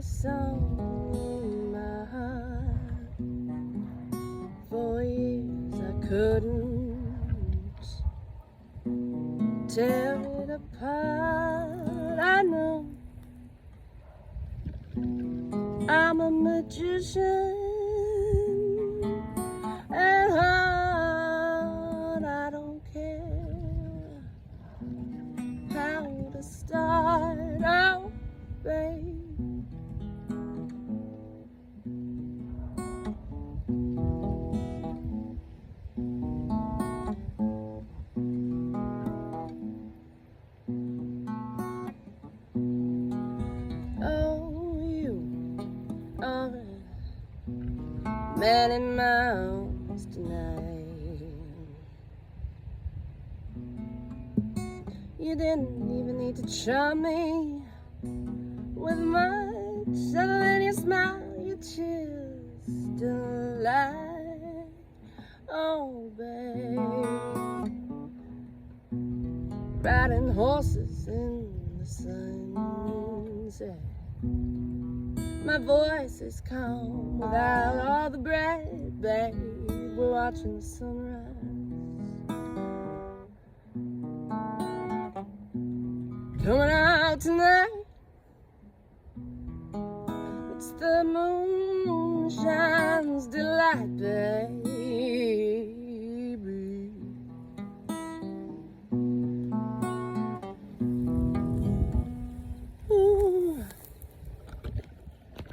song in my heart. For years I couldn't tear it apart. I know I'm a magician at heart. I don't care how to start out, babe. Oh, you are a man in my arms tonight. You didn't even need to charm me with much other than your smile, your just delight. Oh, babe, riding horses in the sunset. My voice is calm without all the bread, babe. We're watching the sunrise. Coming out tonight, it's the moonshine's delight, babe.